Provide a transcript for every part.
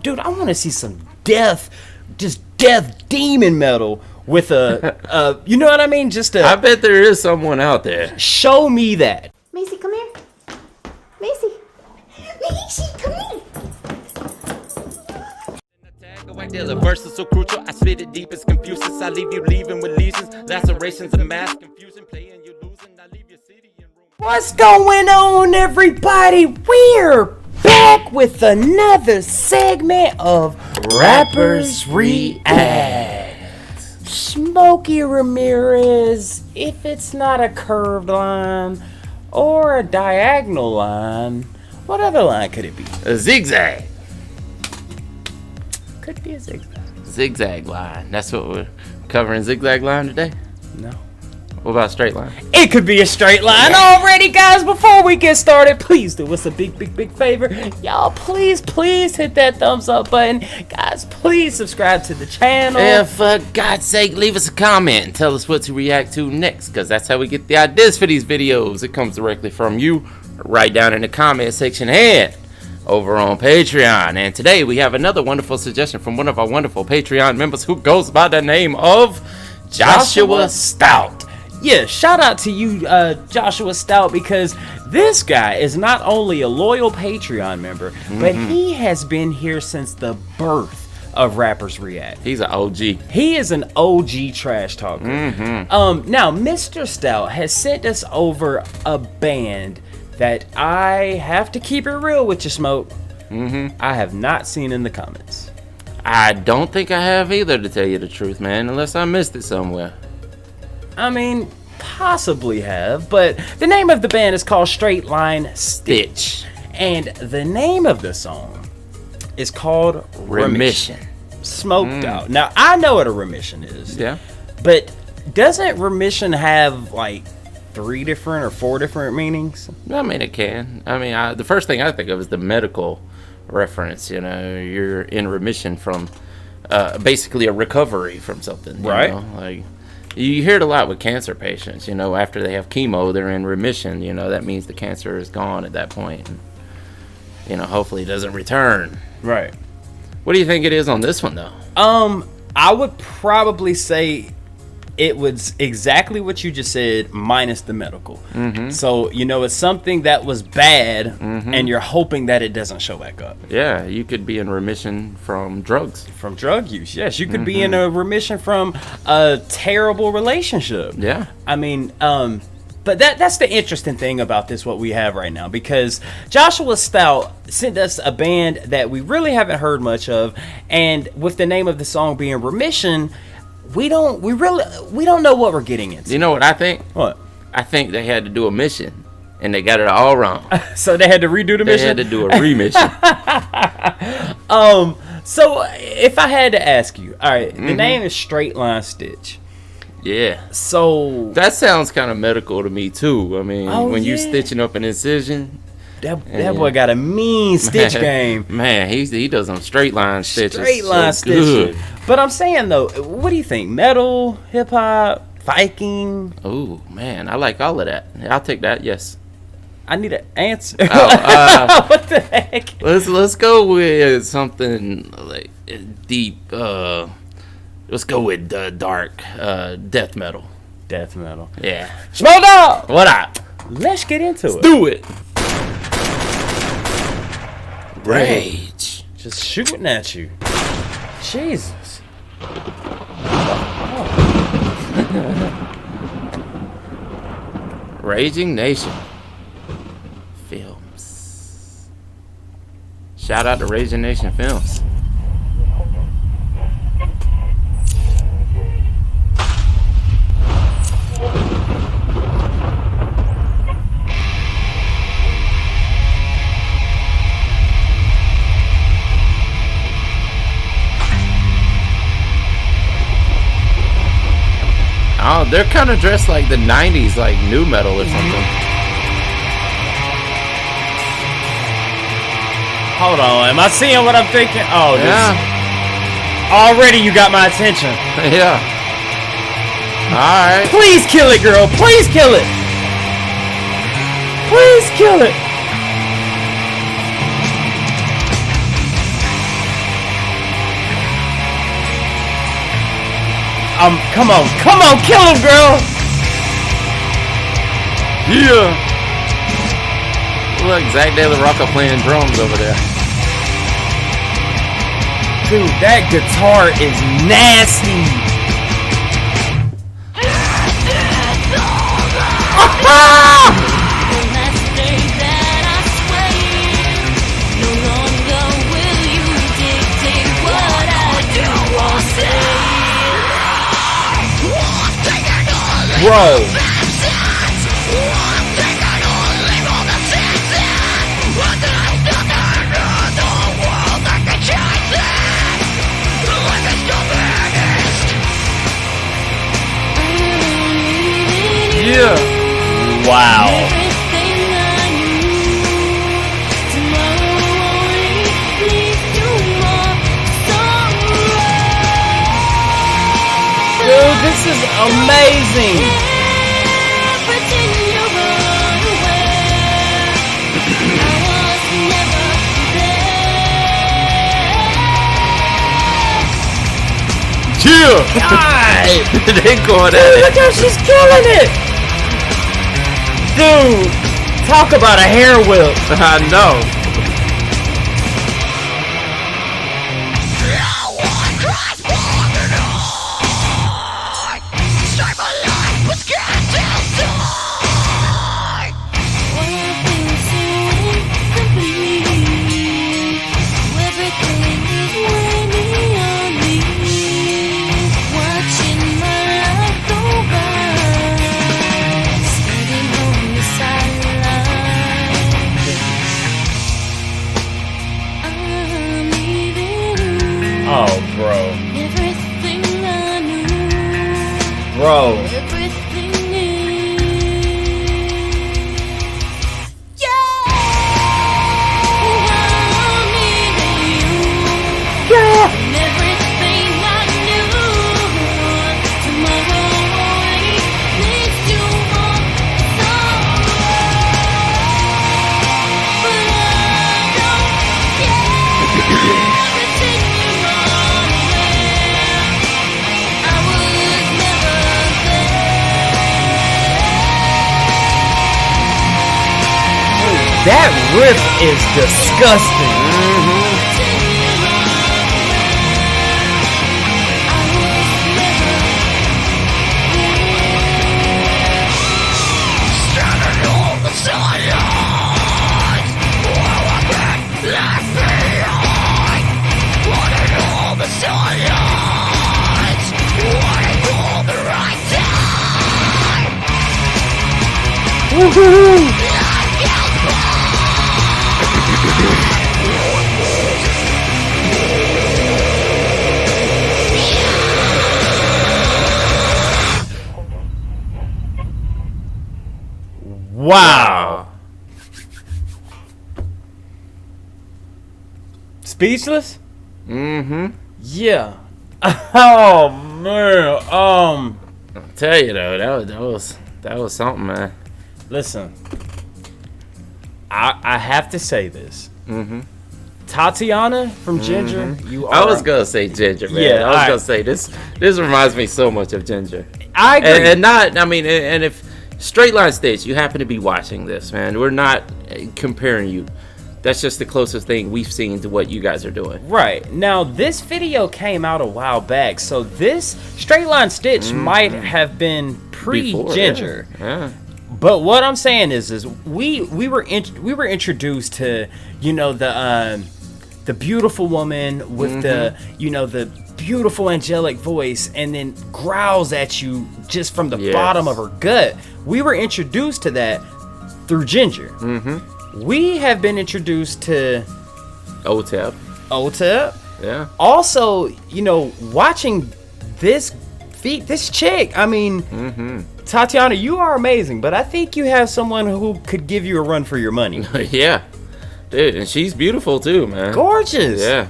Dude, I want to see some death demon metal with a you know what I mean? I bet there is someone out there. Show me that. Macy, come here. Macy, come here. The verse is so crucial, I spit it deep as Confucius. I leave you leaving with lesions, lacerations and mass confusion. Playing you losing, I leave your city in ruin. What's going on, everybody? We're back with another segment of Rappers React. Smokey Ramirez, if it's not a curved line or a diagonal line, what other line could it be? A zigzag. Could be a zigzag. Zigzag line. That's what we're covering. Zigzag line today? No. What about straight line? It could be a straight line already, guys. Before we get started, please do us a big favor. Y'all, please hit that thumbs up button. Guys, please subscribe to the channel. And for God's sake, leave us a comment and tell us what to react to next, because that's how we get the ideas for these videos. It comes directly from you, right down in the comment section and over on Patreon. And today we have another wonderful suggestion from one of our wonderful Patreon members who goes by the name of Joshua Stout. Yeah, shout out to you, Joshua Stout, because this guy is not only a loyal Patreon member, but he has been here since the birth of Rappers React. He's an OG. He is an OG trash talker. Now, Mr. Stout has sent us over a band that I have to keep it real with you, Smoke. I have not seen in the comments. I don't think I have either, to tell you the truth, man, unless I missed it somewhere. I mean, possibly have, but the name of the band is called Straight Line Stitch. And the name of the song is called Remission. Smoked out. Now, I know what a remission is. Yeah. But doesn't remission have like 3 different or 4 different meanings? I mean, it can. I mean, the first thing I think of is the medical reference. You know, you're in remission from basically a recovery from something. Right. You know? Like, you hear it a lot with cancer patients. You know, after they have chemo, they're in remission. You know, that means the cancer is gone at that point. And, you know, hopefully it doesn't return. Right. What do you think it is on this one, though? I would probably say it was exactly what you just said, minus the medical. So, you know, it's something that was bad, and you're hoping that it doesn't show back up. Yeah, you could be in remission from drugs. From drug use, yes. You could be in a remission from a terrible relationship. Yeah. I mean, but that's the interesting thing about this, what we have right now, because Joshua Stout sent us a band that we really haven't heard much of, and with the name of the song being Remission, we don't know what we're getting into. You know what I think? What? I think they had to do a mission, and they got it all wrong. So they had to redo the mission? They had to do a remission. So if I had to ask you, all right, the name is Straight Line Stitch. Yeah. So that sounds kind of medical to me, too. I mean, when you yeah. stitching up an incision. That boy got a mean stitch game. Man, he does some straight line stitches. Straight line stitching. But I'm saying, though, what do you think? Metal, hip-hop, Viking? Oh, man, I like all of that. I'll take that, yes. I need an answer. What the heck? Let's go with something like deep. Let's go with dark death metal. Death metal. Yeah. Smoke Dog! What up? Let's get into it. Do it. Rage. Just shooting at you. Jesus. Raging Nation Films. Shout out to Raging Nation Films. Oh, they're kind of dressed like the 90s, like new metal or something. Hold on, am I seeing what I'm thinking? Oh, Yeah. Already you got my attention. Yeah. Alright. Please kill it, girl. Please kill it. Please kill it. Come on, kill him, girl. Yeah. Look, Zach De La Rocca playing drums over there. Dude, that guitar is nasty. Bro. Yeah. Wow. Dude, this is amazing. Yeah. God. They going at Dude, it. look how she's killing it. Dude, talk about a hair whip. I know. Oh, bro. Everything I knew. Bro. Everything is. Yeah! I'm needing you. Yeah. And everything I knew. Tomorrow morning needs to walk somewhere. But I don't care. Everything you run away. I was never there. That riff is disgusting. Woohoo! Wow. Speechless? Mm-hmm. Yeah. Oh man. I'll tell you though, that was something, man. Listen. I have to say this. Mm-hmm. Tatiana from Ginger, you are. I was gonna say Ginger, man. Yeah, I was I- gonna say this. This reminds me so much of Ginger. I agree. And not, I mean, and if Straight Line States, you happen to be watching this, man, we're not comparing you. That's just the closest thing we've seen to what you guys are doing. Right. Now, this video came out a while back, so this Straight Line Stitch might have been Before, pre-Ginger. Yeah. But what I'm saying is we were introduced to, you know, the beautiful woman with the, you know, the beautiful angelic voice, and then growls at you just from the Yes. bottom of her gut. We were introduced to that through Ginger. We have been introduced to OTEP. OTEP. Yeah. Also, you know, watching this chick, I mean, Tatiana, you are amazing, but I think you have someone who could give you a run for your money. Yeah. Dude, and she's beautiful too, man. Gorgeous. Yeah.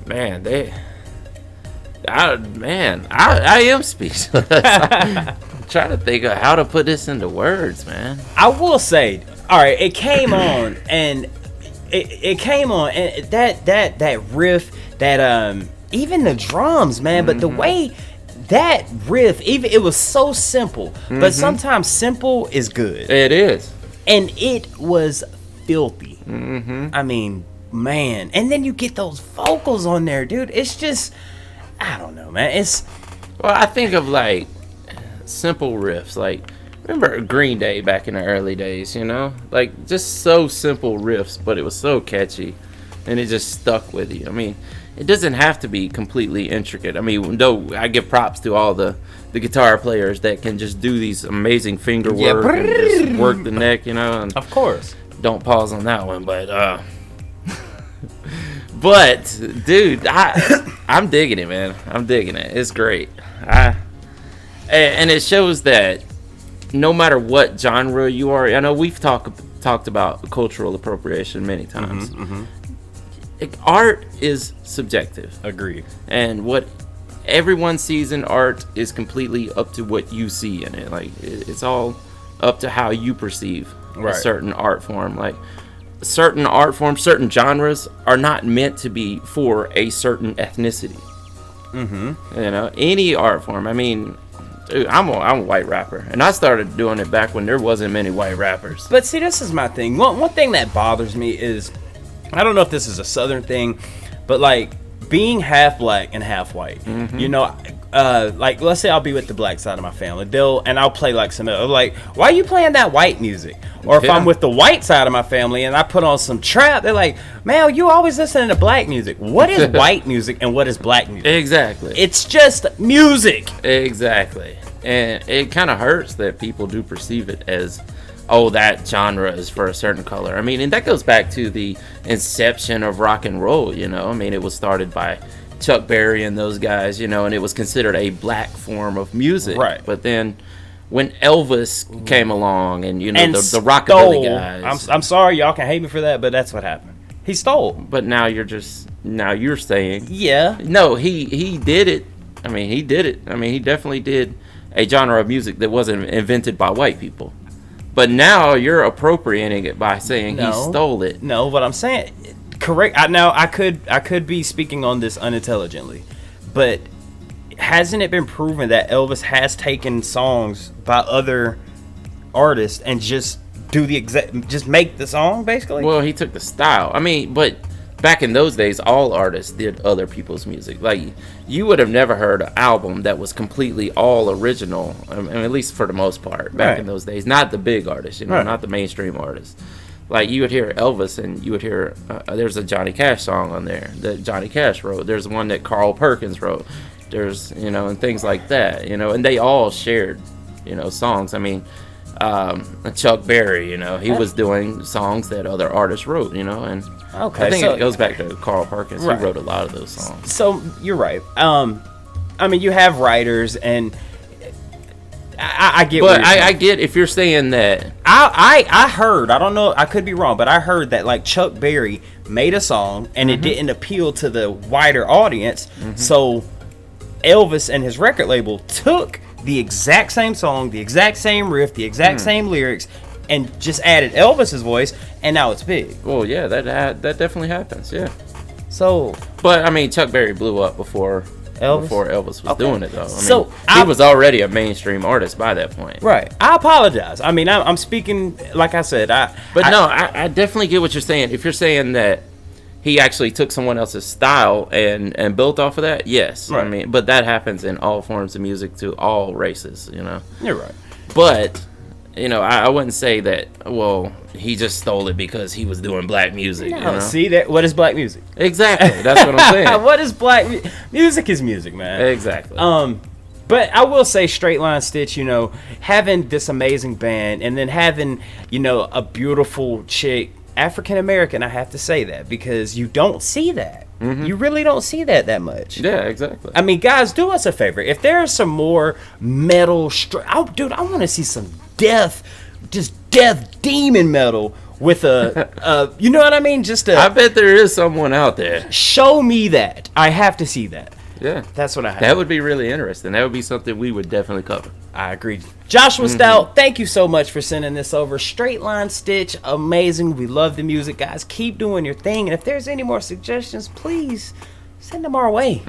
Man, I am speechless. I'm trying to think of how to put this into words, man. I will say, all right, it came on, and it came on, and that riff, that even the drums, man. But the way that riff, even it was so simple, but sometimes simple is good. It is. And it was filthy. I mean, man. And then you get those vocals on there, dude. It's just, I don't know, man. Well, I think of like simple riffs. Like, remember Green Day back in the early days, you know? Like, just so simple riffs, but it was so catchy. And it just stuck with you. I mean, it doesn't have to be completely intricate. I mean, though I give props to all the guitar players that can just do these amazing finger work and just work the neck, you know? And of course. don't pause on that one, but but dude, I'm digging it, man. I'm digging it. It's great. And it shows that no matter what genre you are, I know we've talked about cultural appropriation many times. Art is subjective. Agreed. And what everyone sees in art is completely up to what you see in it. Like, it's all up to how you perceive a certain art form. Like, certain art forms, certain genres are not meant to be for a certain ethnicity. You know, any art form. I mean, dude, I'm a white rapper, and I started doing it back when there wasn't many white rappers. But see, this is my thing. One thing that bothers me is, I don't know if this is a Southern thing, but like being half black and half white. You know, like let's say I'll be with the black side of my family. I'll play like some like, why are you playing that white music? Or if I'm with the white side of my family and I put on some trap, they're like, man, you always listening to black music. What is white music and what is black music? Exactly. It's just music. Exactly. And it kind of hurts that people do perceive it as, oh, that genre is for a certain color. I mean, and that goes back to the inception of rock and roll, you know. I mean, it was started by Chuck Berry and those guys, you know, and it was considered a black form of music. Right. But then when Elvis came along and, you know, and the rockabilly guys. I'm sorry, y'all can hate me for that, but that's what happened. He stole. But now you're saying. Yeah. No, he did it. I mean, he did it. I mean, he definitely did a genre of music that wasn't invented by white people. But now you're appropriating it by saying he stole it. No, what I'm saying, correct. Now I could be speaking on this unintelligently, but hasn't it been proven that Elvis has taken songs by other artists and just just make the song basically? Well, he took the style. I mean, but back in those days, all artists did other people's music. Like, you would have never heard an album that was completely all original, I mean, at least for the most part, back in those days. Not the big artists, you know, not the mainstream artists. Like, you would hear Elvis, and you would hear, there's a Johnny Cash song on there that Johnny Cash wrote. There's one that Carl Perkins wrote. There's, you know, and things like that, you know, and they all shared, you know, songs. I mean, Chuck Berry, you know, he was doing songs that other artists wrote, you know, and I think it goes back to Carl Perkins. He wrote a lot of those songs. So you're right. I mean, you have writers, and I get. But I get if you're saying that. I heard. I don't know. I could be wrong, but I heard that like Chuck Berry made a song and it didn't appeal to the wider audience. So Elvis and his record label took the exact same song, the exact same riff, the exact same lyrics, and just added Elvis's voice, and now it's big. Well, yeah, that definitely happens, yeah. So, but I mean, Chuck Berry blew up before Elvis was doing it, though. I mean, so he was already a mainstream artist by that point. Right. I apologize. I mean, I'm speaking, like I said, I definitely get what you're saying. If you're saying that he actually took someone else's style and built off of that, yes. Right. I mean, but that happens in all forms of music to all races, you know. You're right. But, you know, I wouldn't say that, well, he just stole it because he was doing black music. No, you know? See, that what is black music? Exactly. That's what I'm saying. What is black music? Is music, man. Exactly. But I will say, Straight Line Stitch, you know, having this amazing band and then having, you know, a beautiful chick, African American, I have to say that because you don't see that. You really don't see that much. Yeah, exactly. I mean, guys, do us a favor. If there's some more metal, dude, I want to see some death demon metal with a, you know what I mean? I bet there is someone out there. Show me that. I have to see that. Yeah. That's what I have. That would be really interesting. That would be something we would definitely cover. I agree. Joshua Stout, thank you so much for sending this over. Straight Line Stitch, amazing. We love the music, guys. Keep doing your thing. And if there's any more suggestions, please send them our way.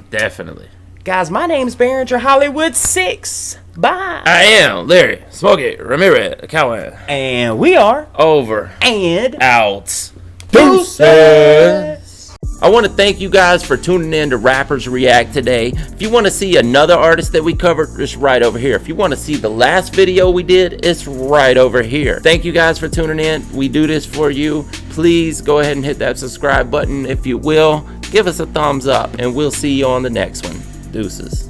Definitely. Guys, my name's Behringer Hollywood 6. Bye. I am Larry, Smokey, Ramirez, Cowan. And we are Over. and Out. Deuces. I want to thank you guys for tuning in to Rappers React today. If you want to see another artist that we covered, it's right over here. If you want to see the last video we did, it's right over here. Thank you guys for tuning in. We do this for you. Please go ahead and hit that subscribe button if you will. Give us a thumbs up, and we'll see you on the next one. Deuces.